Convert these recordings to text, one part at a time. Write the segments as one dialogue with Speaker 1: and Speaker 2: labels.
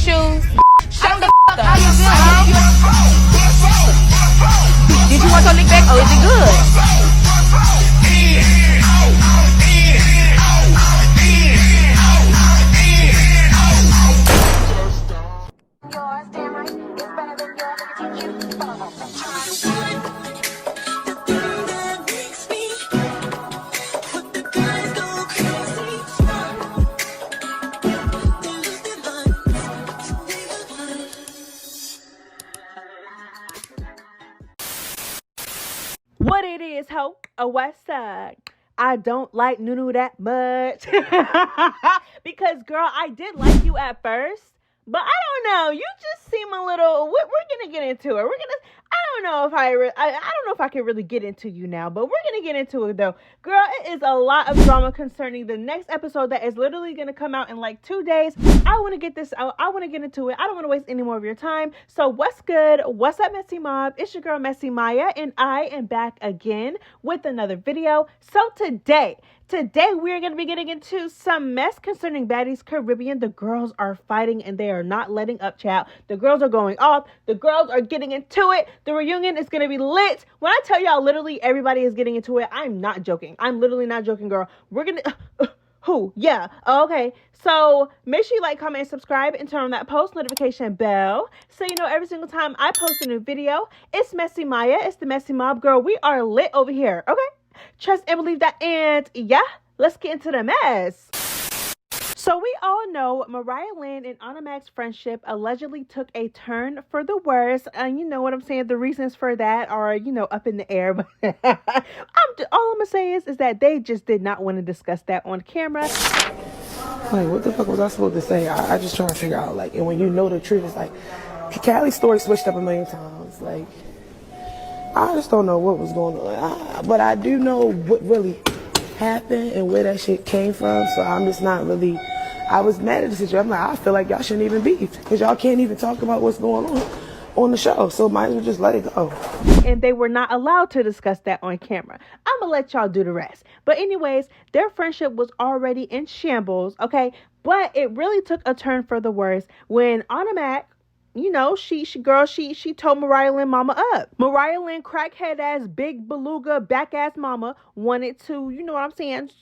Speaker 1: shoes. Shut the f*** up. Did you want your lick back? Oh, is it good?
Speaker 2: What it is, ho? A West Side. I don't like Nunu that much. Because, girl, I did like you at first. But I don't know. You just seem a little... We're going to get into it. I don't know if I don't know if I can really get into you now. But we're going to get into it, though. Girl, it is a lot of drama concerning the next episode that is literally going to come out in like 2 days. I want to get this out. I want to get into it. I don't want to waste any more of your time. So what's good? What's up, Messy Mob? It's your girl, MessyMya. And I am back again with another video. So today we're going to be getting into some mess concerning Baddies Caribbean. The girls are fighting and they are not letting up, child. The girls are going off. The girls are getting into it. The reunion is going to be lit. When I tell y'all literally everybody is getting into it, I'm not joking. I'm literally not joking, girl. We're going to... Who? Yeah. Okay. So make sure you like, comment, and subscribe and turn on that post notification bell so you know every single time I post a new video. It's MessyMya. It's the Messy Mob. Girl, we are lit over here. Okay? Trust and believe that. And yeah, let's get into the mess. So we all know Mariah Lynn and Ahna Mac's friendship allegedly took a turn for the worse. And you know what I'm saying? The reasons for that are, up in the air. But all I'm going to say is that they just did not want to discuss that on camera.
Speaker 3: Like, what the fuck was I supposed to say? I just trying to figure out, like, and when you know the truth, it's like, Callie's story switched up a million times. Like, I just don't know what was going on. But I do know what really happened and where that shit came from. So I'm just not really... I was mad at the situation. I'm like, I feel like y'all shouldn't even beef because y'all can't even talk about what's going on the show. So might as well just let it go.
Speaker 2: And they were not allowed to discuss that on camera. I'm going to let y'all do the rest. But anyways, their friendship was already in shambles, okay? But it really took a turn for the worse when Ahna Mac, she told Mariah Lynn mama up. Mariah Lynn, crackhead ass, big beluga, back ass mama, wanted to,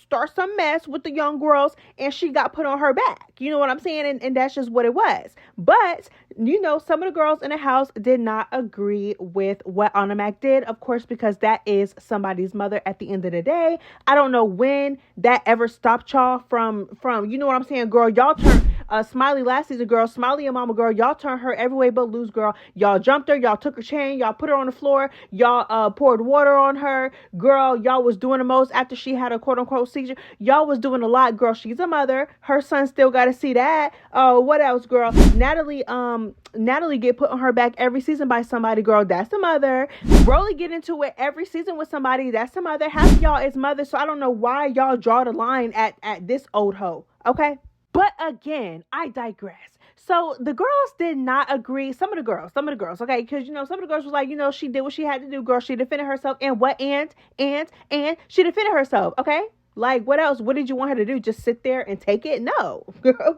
Speaker 2: start some mess with the young girls, and she got put on her back. You know what I'm saying? And that's just what it was. But, some of the girls in the house did not agree with what Ahna Mac did, of course, because that is somebody's mother at the end of the day. I don't know when that ever stopped y'all from, girl, y'all turned Smiley last season, girl, Smiley and mama, girl, y'all turned her every way but loose, girl. Y'all jumped her, y'all took her chain, y'all put her on the floor, y'all poured water on her, girl, y'all was doing the most after she had a quote-unquote seizure. Y'all was doing a lot, girl. She's a mother. Her son still got to see that. What else, girl? Natalie get put on her back every season by somebody, girl. That's the mother. Broly get into it every season with somebody. That's the mother. Half of y'all is mother, so I don't know why y'all draw the line at this old hoe, okay? But again, I digress. So the girls did not agree. Some of the girls, okay? Because, some of the girls was like, she did what she had to do, girl. She defended herself. And what? And she defended herself, okay? Like, what else? What did you want her to do? Just sit there and take it? No.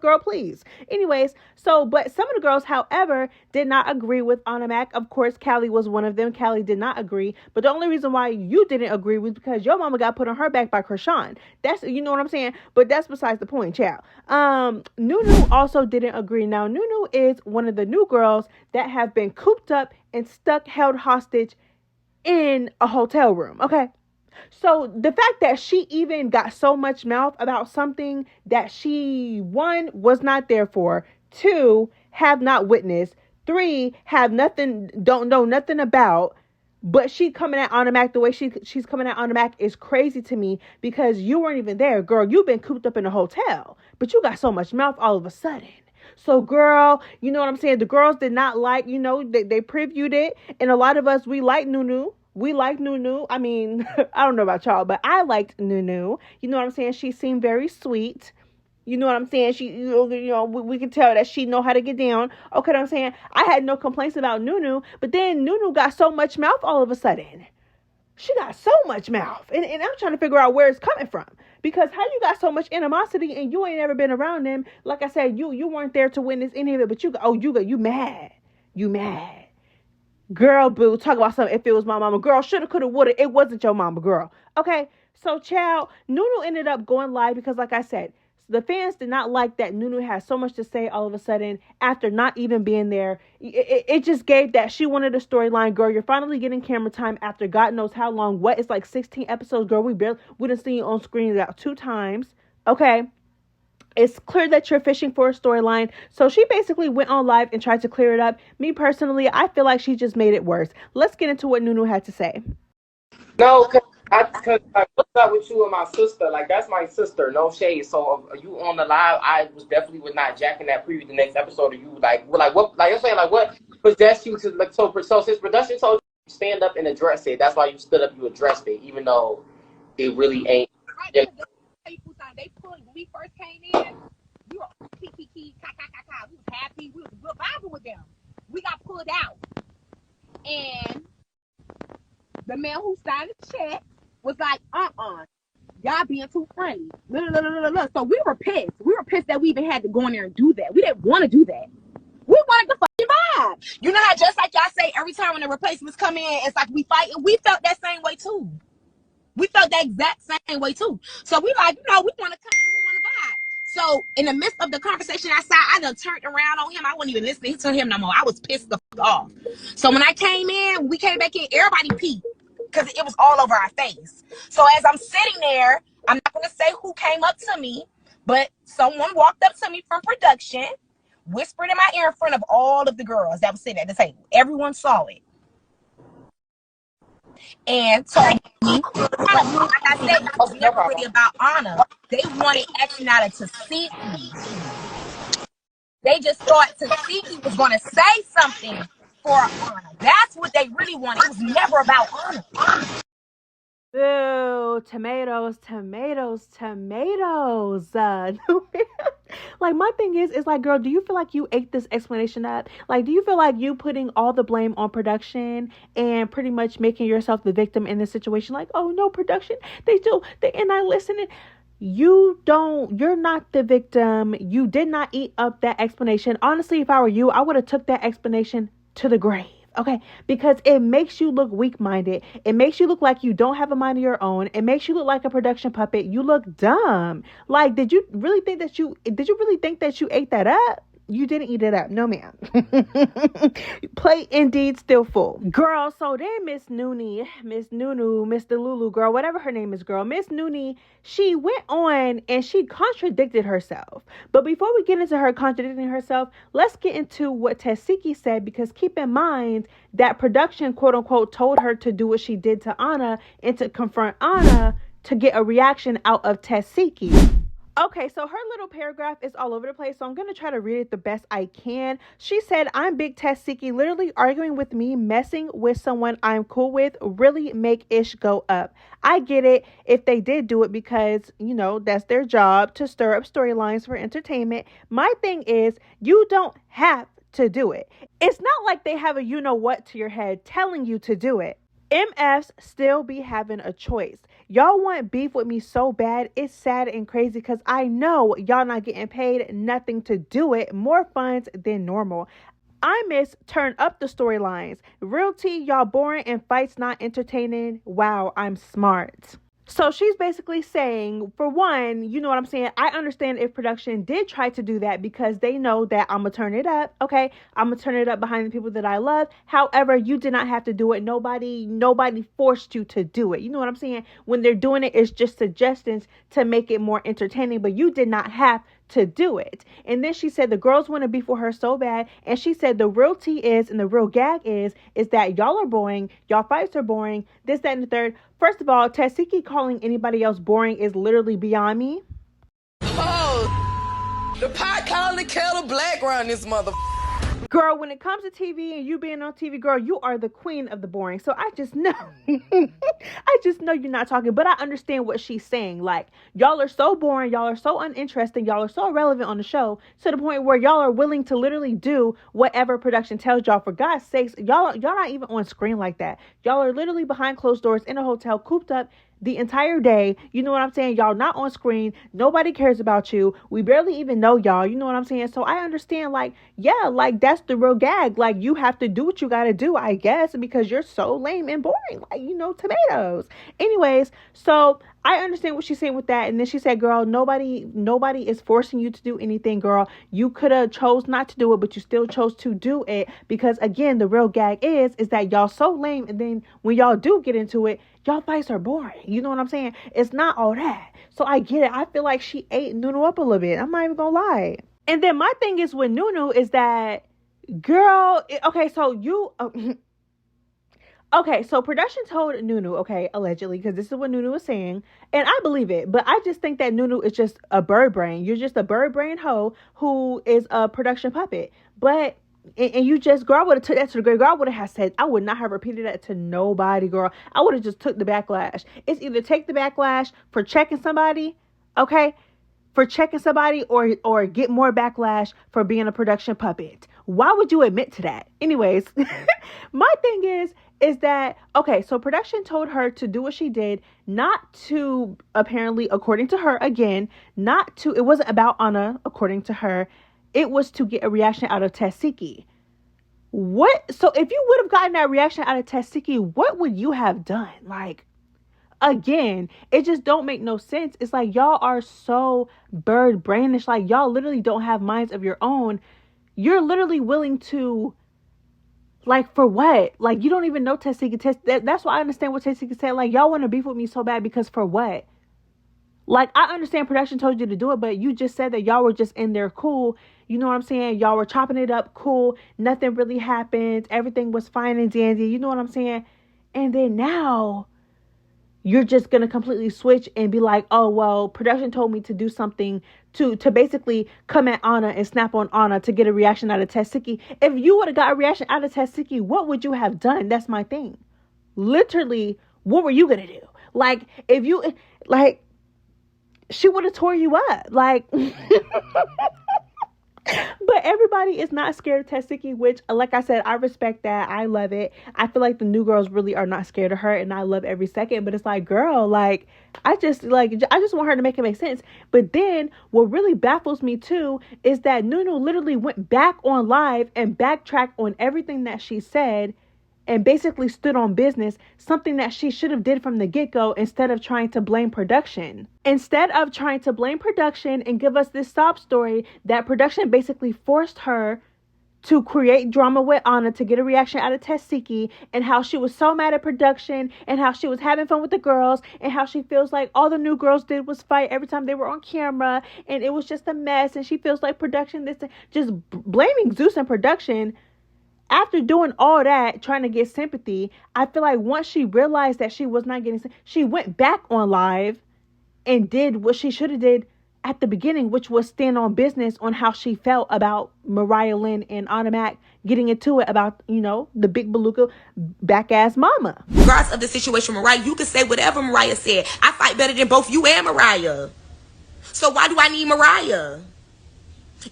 Speaker 2: Girl, please. Anyways, but some of the girls, however, did not agree with Ahna Mac. Of course, Callie was one of them. Callie did not agree. But the only reason why you didn't agree was because your mama got put on her back by Krishan. That's, you know what I'm saying? But that's besides the point, child. Nunu also didn't agree. Now, Nunu is one of the new girls that have been cooped up and held hostage in a hotel room, okay? So the fact that she even got so much mouth about something that she, 1, was not there for, 2, have not witnessed, 3, don't know nothing about, but she coming at Ahna Mac the way she's coming at Ahna Mac is crazy to me because you weren't even there, girl. You've been cooped up in a hotel, but you got so much mouth all of a sudden. So, girl, you know what I'm saying? The girls did not like, they previewed it, and a lot of us, we like Nunu. We like Nunu. I mean, I don't know about y'all, but I liked Nunu. You know what I'm saying? She seemed very sweet. You know what I'm saying? She, we can tell that she know how to get down. Okay, what I'm saying? I had no complaints about Nunu, but then Nunu got so much mouth all of a sudden. She got so much mouth. And I'm trying to figure out where it's coming from. Because how you got so much animosity and you ain't ever been around them? Like I said, you weren't there to witness any of it, but you mad. You mad. Girl, boo, talk about something. If it was my mama, girl, shoulda, coulda, woulda. It wasn't your mama, girl. Okay, so child, Nunu ended up going live because, like I said, the fans did not like that Nunu had so much to say all of a sudden after not even being there. It just gave that she wanted a storyline. Girl, you're finally getting camera time after God knows how long. What, it's like 16 episodes, girl. We didn't see you on screen about 2 times. Okay. It's clear that you're fishing for a storyline. So she basically went on live and tried to clear it up. Me personally, I feel like she just made it worse. Let's get into what Nunu had to say.
Speaker 3: No, cause what's up with you and my sister? Like, that's my sister, no shade. So you on the live, I was definitely was not jacking that preview the next episode of you. Like what? Like I'm saying, like what possessed you to like so since production told you to stand up and address it. That's why you stood up, you addressed it, even though it really ain't.
Speaker 1: They pulled when we first came in. We were kiki, ka. We was happy. We was vibing with them. We got pulled out, and the man who signed the check was like, y'all being too friendly. So we were pissed. We were pissed that we even had to go in there and do that. We didn't want to do that. We wanted to fucking vibe. You know how just like y'all say every time when the replacements come in, it's like we fight. We felt that same way too. We felt that exact same way too. So we like, we want to come in, we want to vibe. So in the midst of the conversation outside, I done turned around on him. I wasn't even listening to him no more. I was pissed the fuck off. So when I came in, we came back in, everybody peeped because it was all over our face. So as I'm sitting there, I'm not going to say who came up to me, but someone walked up to me from production, whispered in my ear in front of all of the girls that were sitting at the table. Everyone saw it. And told me, like I said, it was never really about Ahna. They wanted Ahna to see me. They just thought Tesehki was going to say something for Ahna. That's what they really wanted. It was never about Ahna.
Speaker 2: Boo, tomatoes. Like, my thing is like, girl, do you feel like you ate this explanation up? Like, do you feel like you putting all the blame on production and pretty much making yourself the victim in this situation? Like, oh no, production, they not listening. You're not the victim. You did not eat up that explanation. Honestly, if I were you, I would have took that explanation to the grave. Okay, because it makes you look weak-minded. It makes you look like you don't have a mind of your own. It makes you look like a production puppet. You look dumb. Like, did you really think that you ate that up? You didn't eat it up. No, ma'am. Plate indeed still full. Girl, so then Miss Nunu, Miss Delulu, girl, whatever her name is, girl, Miss Nunu, she went on and she contradicted herself. But before we get into her contradicting herself, let's get into what Tesehki said, because keep in mind that production, quote unquote, told her to do what she did to Ahna and to confront Ahna to get a reaction out of Tesehki. Okay, so her little paragraph is all over the place, so I'm going to try to read it the best I can. She said, I'm Big Tesehki, literally arguing with me, messing with someone I'm cool with, really make ish go up. I get it if they did do it because, that's their job to stir up storylines for entertainment. My thing is, you don't have to do it. It's not like they have a you-know-what to your head telling you to do it. MFs still be having a choice. Y'all want beef with me so bad, it's sad and crazy because I know y'all not getting paid nothing to do it. More funds than normal. I miss turn up the storylines. Real tea, y'all boring and fights not entertaining. Wow, I'm smart. So she's basically saying, for one, you know what I'm saying? I understand if production did try to do that because they know that I'm going to turn it up. Okay, I'm going to turn it up behind the people that I love. However, you did not have to do it. Nobody forced you to do it. You know what I'm saying? When they're doing it, it's just suggestions to make it more entertaining, but you did not have to do it. And then she said the girls want to be for her so bad. And she said the real tea is, and the real gag is that y'all are boring. Y'all fights are boring. This, that, and the third. First of all, Tesehki calling anybody else boring is literally beyond me.
Speaker 4: Oh, the pot calling the kettle black around this mother.
Speaker 2: Girl, when it comes to TV and you being on TV, girl, you are the queen of the boring. So I just know, I just know you're not talking, but I understand what she's saying. Like, y'all are so boring, y'all are so uninteresting, y'all are so irrelevant on the show to the point where y'all are willing to literally do whatever production tells y'all. For God's sakes, y'all not even on screen like that. Y'all are literally behind closed doors in a hotel, cooped up the entire day. You know what I'm saying? Y'all not on screen. Nobody cares about you. We barely even know y'all. You know what I'm saying? So I understand, like, yeah, like, that's the real gag. Like, you have to do what you got to do, I guess, because you're so lame and boring. Like, tomatoes. Anyways, so I understand what she's saying with that. And then she said, girl, nobody is forcing you to do anything, girl. You could have chose not to do it, but you still chose to do it because, again, the real gag is that y'all so lame. And then when y'all do get into it, y'all fights are boring. You know what I'm saying? It's not all that. So I get it. I feel like she ate Nunu up a little bit. I'm not even gonna lie. And then my thing is with Nunu is that, girl, okay, so okay, so production told Nunu, okay, allegedly, because this is what Nunu was saying, and I believe it, but I just think that Nunu is just a bird brain. You're just a bird brain hoe who is a production puppet. But and you just, girl, I would have took that to the grave. Girl, I would have said, I would not have repeated that to nobody, girl. I would have just took the backlash. It's either take the backlash for checking somebody, okay, for checking somebody, or get more backlash for being a production puppet. Why would you admit to that? Anyways, my thing is that, okay, so production told her to do what she did, not to, apparently, according to her, again, not to, it wasn't about Ahna, according to her. It was to get a reaction out of Tesehki. What? So if you would have gotten that reaction out of Tesehki, what would you have done? Like, again, it just don't make no sense. It's like, y'all are so bird brainish. Like, y'all literally don't have minds of your own. You're literally willing to, like, for what? Like, you don't even know Tesehki. That's why I understand what Tesehki said. Like, y'all want to beef with me so bad because for what? Like, I understand production told you to do it, but you just said that y'all were just in there cool. You know what I'm saying? Y'all were chopping it up cool. Nothing really happened. Everything was fine and dandy. You know what I'm saying? And then now you're just going to completely switch and be like, oh, well, production told me to do something to basically come at Ahna and snap on Ahna to get a reaction out of Tesehki. If you would have got a reaction out of Tesehki, what would you have done? That's my thing. Literally, what were you going to do? Like, if you, like, she would have tore you up. Like, but everybody is not scared of Tesehki, which, like I said, I respect that. I love it. I feel like the new girls really are not scared of her, and I love every second. But it's like, girl, like, I just want her to make it make sense. But then what really baffles me too is that Nunu literally went back on live and backtracked on everything that she said and basically stood on business, something that she should have did from the get-go instead of trying to blame production. Instead of trying to blame production and give us this sob story that production basically forced her to create drama with Ahna to get a reaction out of Tesehki, and how she was so mad at production, and how she was having fun with the girls, and how she feels like all the new girls did was fight every time they were on camera, and it was just a mess, and she feels like production, just blaming Zeus and production. After doing all that, trying to get sympathy, I feel like once she realized that she was not getting, she went back on live and did what she should have did at the beginning, which was stand on business on how she felt about Mariah Lynn and Ahna Mac getting into it about, the big beluga back ass mama.
Speaker 4: Regardless of the situation, Mariah, you can say whatever Mariah said. I fight better than both you and Mariah. So why do I need Mariah?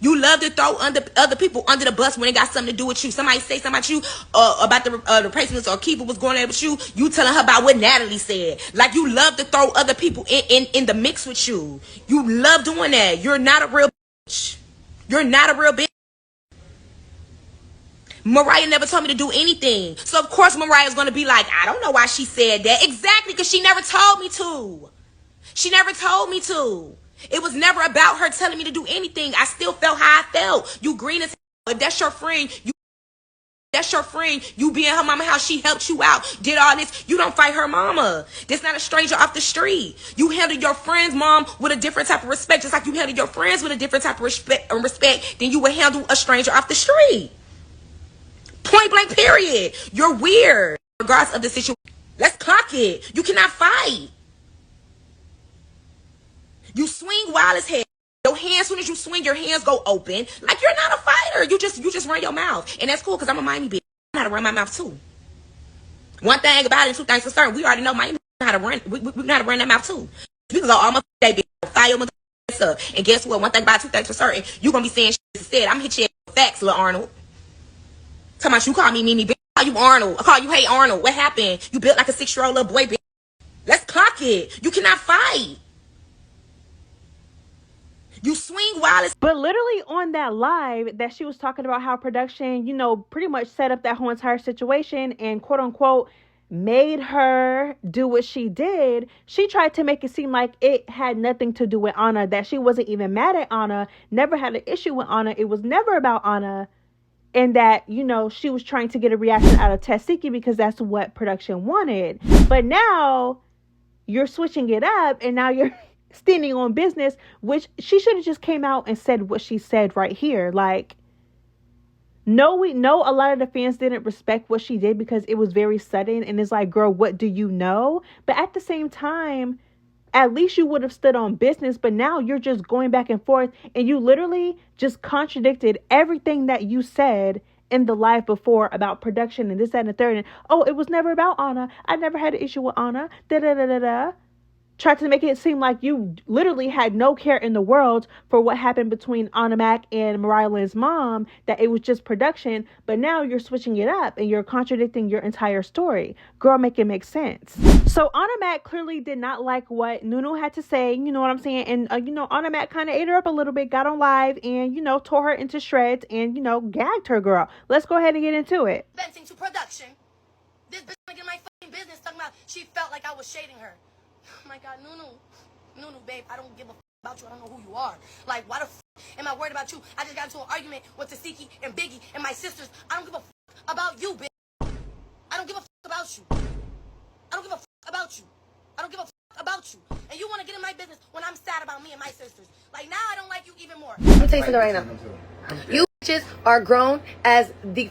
Speaker 4: You love to throw other people under the bus when it got something to do with you. Somebody say something about you, about the replacements, or Kiva was going there with you. You telling her about what Natalie said. Like, you love to throw other people in the mix with you. You love doing that. You're not a real bitch. You're not a real bitch. Mariah never told me to do anything. So, of course, Mariah's going to be like, I don't know why she said that. Exactly, because she never told me to. She never told me to. It was never about her telling me to do anything. I still felt how I felt. You green as hell. If that's your friend, you be in her mama house, she helped you out, did all this. You don't fight her mama. That's not a stranger off the street. You handle your friend's mom with a different type of respect, just like you handle your friends with a different type of respect than you would handle a stranger off the street. Point blank, period. You're weird. Regardless of the situation, let's clock it. You cannot fight. You swing wild as hell. Your hands, as soon as you swing, your hands go open. Like, you're not a fighter. You you just run your mouth. And that's cool because I'm a Miami bitch. I know how to run my mouth too. One thing about it, two things for certain. We already know Miami know how to run. We know how to run that mouth too. We can go all my day, bitch. Fire my up. And guess what? One thing about two things for certain. You gonna be saying shit instead. I'm gonna hit you with facts, little Arnold. Talking about you call me Mimi, bitch. I call you Arnold. I call you Hey Arnold. What happened? You built like a 6-year-old little boy, bitch. Let's clock it. You cannot fight. You swing wild as.
Speaker 2: But literally on that live that she was talking about how production, you know, pretty much set up that whole entire situation and quote unquote made her do what she did. She tried to make it seem like it had nothing to do with Ahna, that she wasn't even mad at Ahna, never had an issue with Ahna. It was never about Ahna. And that, you know, she was trying to get a reaction out of Tesehki because that's what production wanted. But now you're switching it up and now you're standing on business, which she should have just came out and said what she said right here. Like, no, we know a lot of the fans didn't respect what she did because it was very sudden. And it's like, girl, what do you know? But at the same time, at least you would have stood on business. But now you're just going back and forth and you literally just contradicted everything that you said in the live before about production and this, that, and the third. And, oh, it was never about Ahna. I never had an issue with Ahna. Da-da-da-da-da. Tried to make it seem like you literally had no care in the world for what happened between Ahna Mac and Mariah Lynn's mom, that it was just production. But now you're switching it up and you're contradicting your entire story. Girl, make it make sense. So Ahna Mac clearly did not like what Nunu had to say. You know what I'm saying? And, you know, Ahna Mac kind of ate her up a little bit, got on live and, you know, tore her into shreds and, you know, gagged her, girl. Let's go ahead and get into it.
Speaker 5: Venting to production. This bitch making my fucking business talking about she felt like I was shading her. Oh my God, Nunu, babe, I don't give a about you. I don't know who you are. Like, why the am I worried about you? I just got into an argument with Tesehki and Biggie and my sisters. I don't give a about you, bitch. I don't give a about you. I don't give a about you. I don't give a about you. And you want to get in my business when I'm sad about me and my sisters. Like, now I don't like you even more. Let me tell you something right now. You bitches are grown as the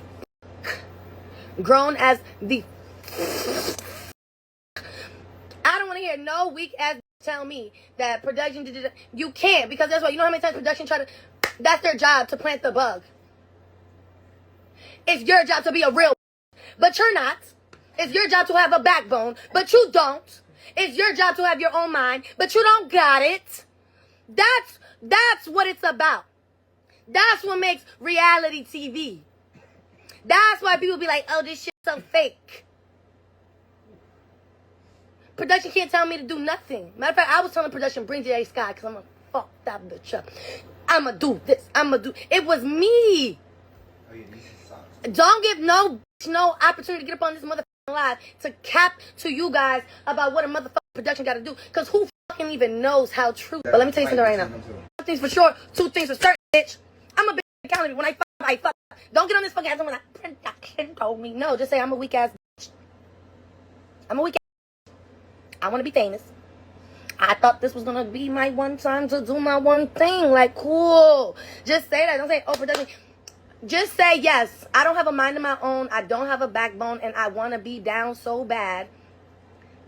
Speaker 5: I don't want to hear no weak ass tell me that production did. You can't, because that's why. You know how many times production try to. That's their job, to plant the bug. It's your job to be a real, but you're not. It's your job to have a backbone, but you don't. It's your job to have your own mind, but you don't got it. That's what it's about. That's what makes reality TV. That's why people be like, oh, this shit's so fake. Production can't tell me to do nothing. Matter of fact, I was telling production, bring J.A. Sky, because I'm going to fuck that bitch up. I'm going to do this. It was me. Don't give no opportunity to get up on this motherfucking live to cap to you guys about what a motherfucking production got to do. Because who fucking even knows how true. But let me tell you something right now. One thing's for sure, two things for certain, bitch. I'm a bitch accountable. When I fuck. Don't get on this fucking ass when production told me. No, just say I'm a weak ass bitch. I'm a weak ass. I want to be famous. I thought this was going to be my one time to do my one thing. Like, cool. Just say that. Don't say, oh, production. Just say, yes, I don't have a mind of my own. I don't have a backbone. And I want to be down so bad.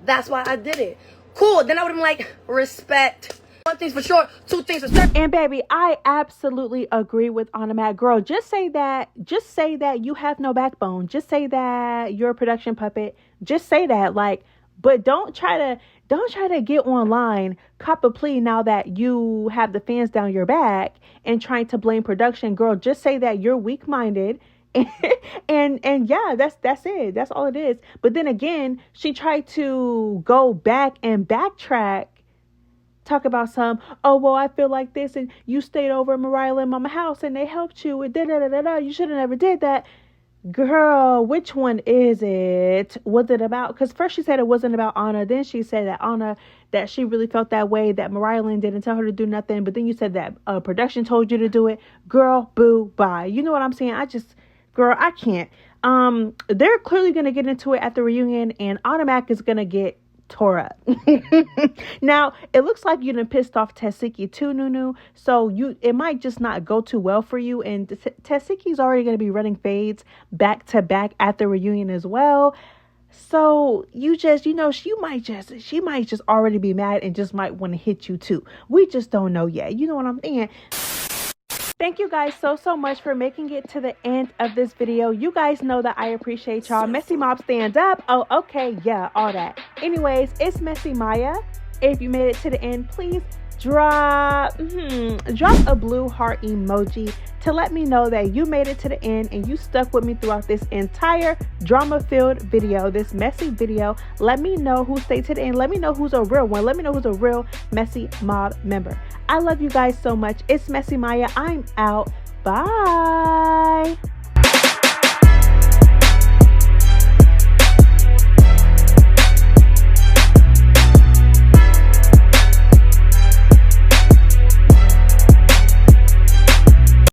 Speaker 5: That's why I did it. Cool. Then I would have been like, respect. One thing's for sure. Two things for certain.
Speaker 2: And baby, I absolutely agree with Ahna Mac. Girl, just say that you have no backbone. Just say that you're a production puppet. Just say that. Like, but don't try to get online, cop a plea now that you have the fans down your back and trying to blame production. Girl, just say that you're weak-minded and yeah, that's it. That's all it is. But then again, she tried to go back and backtrack, talk about oh, well, I feel like this and you stayed over at Mariah Lynn Mama house and they helped you and da-da-da-da-da. You should have never did that. Girl, which one is it? Was it about? Because first she said it wasn't about Ahna. Then she said that Ahna, that she really felt that way, that Mariah Lynn didn't tell her to do nothing. But then you said that production told you to do it. Girl, boo, bye. You know what I'm saying? Girl, I can't. They're clearly going to get into it at the reunion and Ahna Mac is going to get tore up. Now, it looks like you done pissed off Tesehki too, Nunu. So it might just not go too well for you. And Tesehki's already going to be running fades back to back at the reunion as well. So you just, she might just already be mad and just might want to hit you too. We just don't know yet. You know what I'm saying? Thank you guys so much for making it to the end of this video. You guys know that I appreciate y'all. Messy Mob stand up. Oh, okay, yeah, all that. Anyways, it's MessyMya. If you made it to the end, please drop a blue heart emoji to let me know that you made it to the end and you stuck with me throughout this entire drama-filled video, this messy video. Let me know who stayed to the end. Let me know who's a real one. Let me know who's a real Messy Mob member. I love you guys so much. It's MessyMya. I'm out. Bye.